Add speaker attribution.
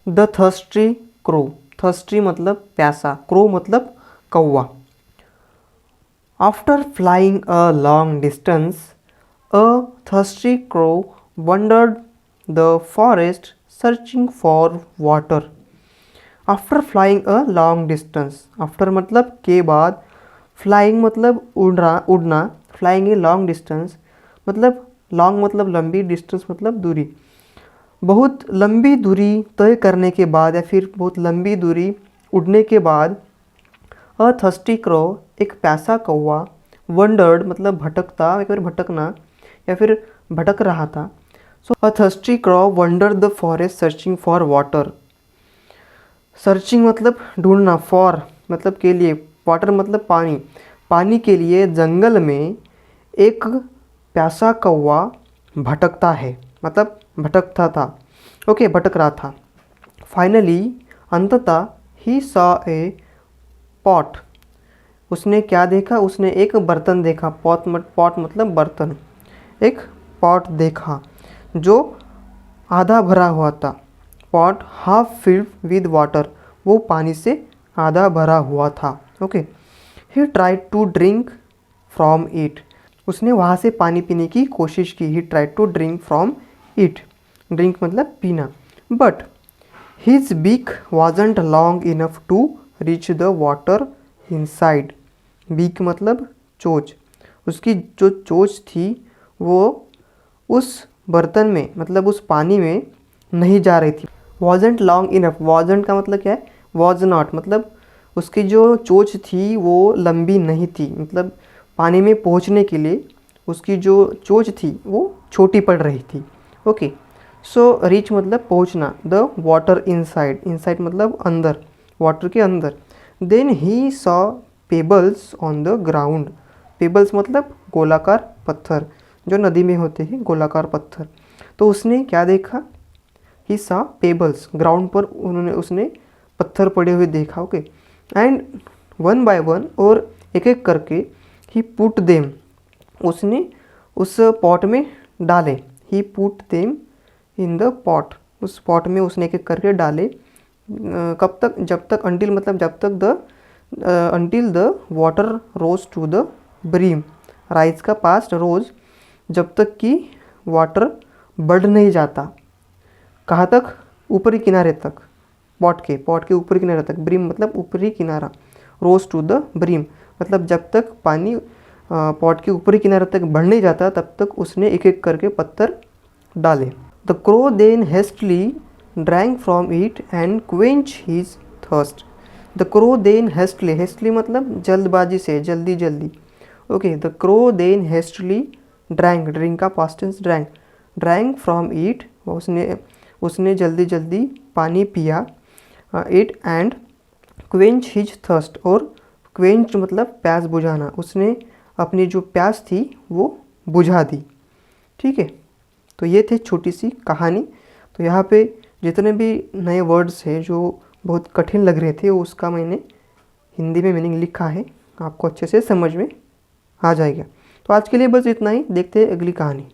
Speaker 1: The thirsty crow, thirsty मतलब प्यासा, crow मतलब कौवा। After flying a long distance a thirsty crow wandered the forest searching for water. After flying a long distance, after मतलब के बाद, flying मतलब उड़ना, फ्लाइंग ए लॉन्ग डिस्टेंस मतलब लॉन्ग मतलब लंबी, डिस्टेंस मतलब दूरी। बहुत लंबी दूरी तय करने के बाद या फिर बहुत लंबी दूरी उड़ने के बाद अ थर्स्टी क्रो एक प्यासा कौवा, वंडर्ड मतलब भटकता या फिर भटकना या फिर भटक रहा था। So a thirsty crow wandered the forest searching for water. Searching मतलब ढूंढना, फॉर मतलब के लिए, वाटर मतलब पानी, पानी के लिए जंगल में एक प्यासा कौवा भटकता है, मतलब भटकता था, ओके भटक रहा था। फाइनली अंततः ही सॉ ए पॉट, उसने क्या देखा, उसने एक बर्तन देखा, पॉट मतलब बर्तन, एक पॉट देखा जो आधा भरा हुआ था। Pot half filled with water, वो पानी से आधा भरा हुआ था, okay. He tried to drink from it, उसने वहाँ से पानी पीने की कोशिश की। He tried to drink from it, drink मतलब पीना। But his beak wasn't long enough to reach the water inside. Beak मतलब चोंच, उसकी जो चोंच थी वो उस बर्तन में मतलब उस पानी में नहीं जा रही थी। वॉजेंट लॉन्ग इनफ, वॉजेंट का मतलब क्या है, वॉज नॉट मतलब उसकी जो चोंच थी वो लंबी नहीं थी, मतलब पानी में पहुंचने के लिए उसकी जो चोंच थी वो छोटी पड़ रही थी, ओके। सो रीच मतलब पहुंचना, द वाटर इनसाइड, इनसाइड मतलब अंदर, वाटर के अंदर। Then he saw pebbles on the ground, pebbles मतलब गोलाकार पत्थर, जो नदी में होते हैं गोलाकार पत्थर। तो उसने क्या देखा, ही सॉ पेबल्स, ग्राउंड पर उसने पत्थर पड़े हुए देखा, okay. And one by one, और एक एक करके, ही पुट देम, उसने उस पॉट में डाले। He put them in the pot, उस पॉट में उसने एक एक करके डाले। कब तक, जब तक, अंटिल मतलब जब तक, the until the water rose to the brim, rise का पास्ट रोज, जब तक कि वाटर बढ़ नहीं जाता, कहाँ तक, ऊपरी किनारे तक, पॉट के ऊपरी किनारे तक, ब्रीम मतलब ऊपरी किनारा, रोज टू द ब्रीम मतलब जब तक पानी पॉट के ऊपरी किनारे तक बढ़ नहीं जाता तब तक उसने एक एक करके पत्थर डाले। The crow then hastily drank from it and quench his thirst. The crow then hastily, hastily मतलब जल्दबाजी से, जल्दी जल्दी, okay. The crow then hastily drank, drink का past tense drank, drank from it, उसने जल्दी जल्दी पानी पिया, it and quench his thirst, और क्वेंच मतलब प्यास बुझाना, उसने अपनी जो प्यास थी वो बुझा दी, ठीक है। तो ये थे छोटी सी कहानी। तो यहाँ पे जितने भी नए वर्ड्स हैं जो बहुत कठिन लग रहे थे उसका मैंने हिंदी में मीनिंग लिखा है, आपको अच्छे से समझ में आ जाएगा। तो आज के लिए बस इतना ही, देखते हैं अगली कहानी।